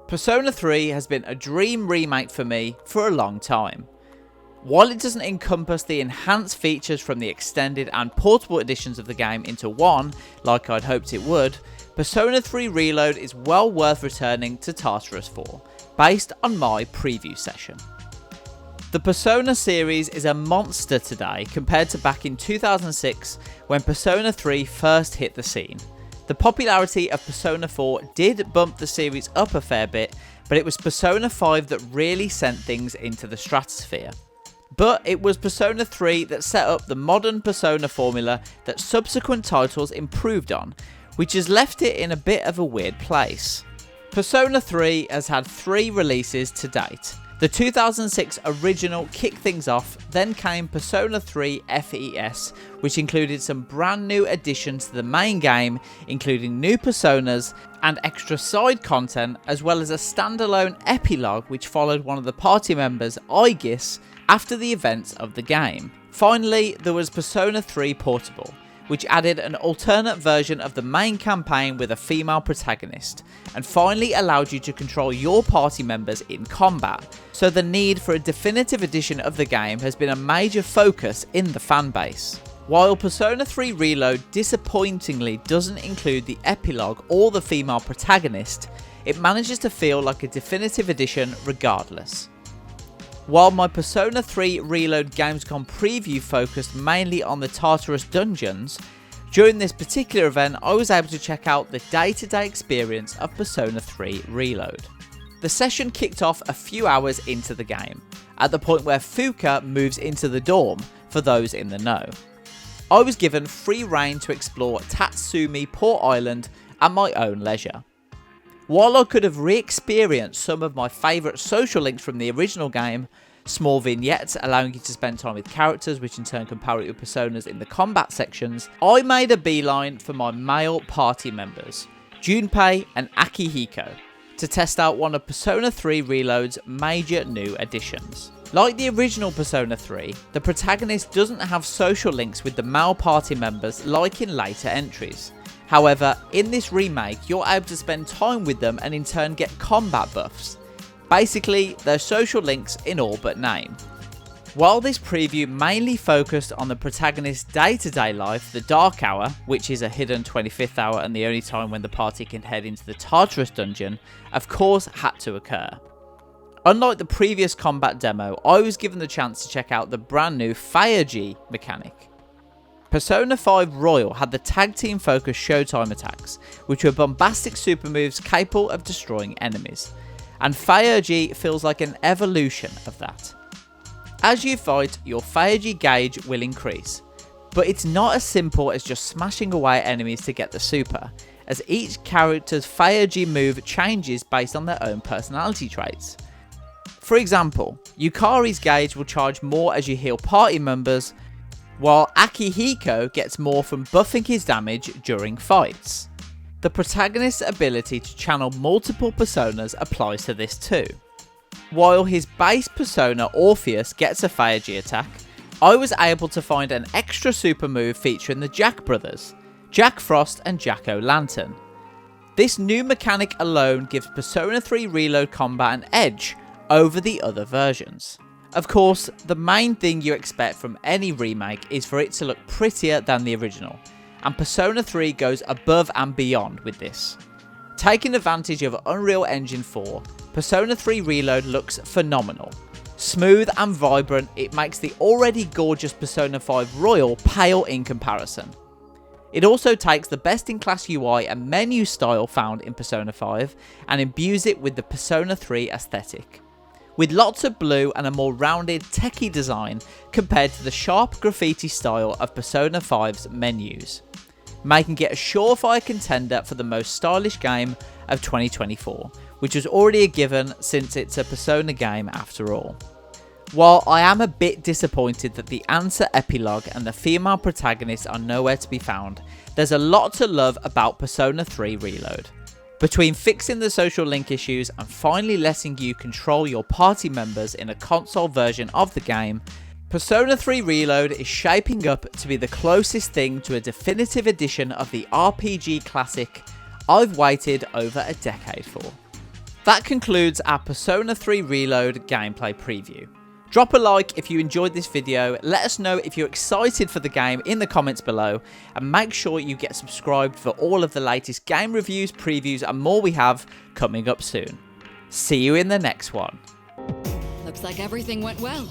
Persona 3 has been a dream remake for me for a long time. While it doesn't encompass the enhanced features from the extended and portable editions of the game into one, like I'd hoped it would, Persona 3 Reload is well worth returning to Tartarus for, based on my preview session. The Persona series is a monster today compared to back in 2006 when Persona 3 first hit the scene. The popularity of Persona 4 did bump the series up a fair bit, but it was Persona 5 that really sent things into the stratosphere. But it was Persona 3 that set up the modern Persona formula that subsequent titles improved on, which has left it in a bit of a weird place. Persona 3 has had 3 releases to date. The 2006 original kicked things off, then came Persona 3 FES, which included some brand new additions to the main game, including new personas and extra side content, as well as a standalone epilogue which followed one of the party members, Aegis, after the events of the game. Finally, there was Persona 3 Portable, which added an alternate version of the main campaign with a female protagonist, and finally allowed you to control your party members in combat, so the need for a definitive edition of the game has been a major focus in the fanbase. While Persona 3 Reload disappointingly doesn't include the epilogue or the female protagonist, it manages to feel like a definitive edition regardless. While my Persona 3 Reload Gamescom preview focused mainly on the Tartarus dungeons, during this particular event I was able to check out the day-to-day experience of Persona 3 Reload. The session kicked off a few hours into the game, at the point where Fuka moves into the dorm, for those in the know. I was given free rein to explore Tatsumi Port Island at my own leisure. While I could have re-experienced some of my favourite social links from the original game, small vignettes allowing you to spend time with characters which in turn can power up your personas in the combat sections, I made a beeline for my male party members, Junpei and Akihiko, to test out one of Persona 3 Reload's major new additions. Like the original Persona 3, the protagonist doesn't have social links with the male party members like in later entries. However, in this remake, you're able to spend time with them and in turn get combat buffs. Basically, they're social links in all but name. While this preview mainly focused on the protagonist's day-to-day life, the Dark Hour, which is a hidden 25th hour and the only time when the party can head into the Tartarus dungeon, of course had to occur. Unlike the previous combat demo, I was given the chance to check out the brand new Feiji mechanic. Persona 5 Royal had the tag team focused showtime attacks, which were bombastic super moves capable of destroying enemies, and Feiji feels like an evolution of that. As you fight, your Feiji gauge will increase, but it's not as simple as just smashing away enemies to get the super, as each character's Feiji move changes based on their own personality traits. For example, Yukari's gauge will charge more as you heal party members, while Akihiko gets more from buffing his damage during fights. The protagonist's ability to channel multiple personas applies to this too. While his base persona Orpheus gets a Feiji attack, I was able to find an extra super move featuring the Jack brothers, Jack Frost and Jack O'Lantern. This new mechanic alone gives Persona 3 Reload combat an edge over the other versions. Of course, the main thing you expect from any remake is for it to look prettier than the original, and Persona 3 goes above and beyond with this. Taking advantage of Unreal Engine 4, Persona 3 Reload looks phenomenal. Smooth and vibrant, it makes the already gorgeous Persona 5 Royal pale in comparison. It also takes the best-in-class UI and menu style found in Persona 5 and imbues it with the Persona 3 aesthetic, with lots of blue and a more rounded, techie design compared to the sharp graffiti style of Persona 5's menus, making it a surefire contender for the most stylish game of 2024, which was already a given since it's a Persona game after all. While I am a bit disappointed that the answer epilogue and the female protagonist are nowhere to be found, there's a lot to love about Persona 3 Reload. Between fixing the social link issues and finally letting you control your party members in a console version of the game, Persona 3 Reload is shaping up to be the closest thing to a definitive edition of the RPG classic I've waited over a decade for. That concludes our Persona 3 Reload gameplay preview. Drop a like if you enjoyed this video, let us know if you're excited for the game in the comments below, and make sure you get subscribed for all of the latest game reviews, previews and more we have coming up soon. See you in the next one. Looks like everything went well.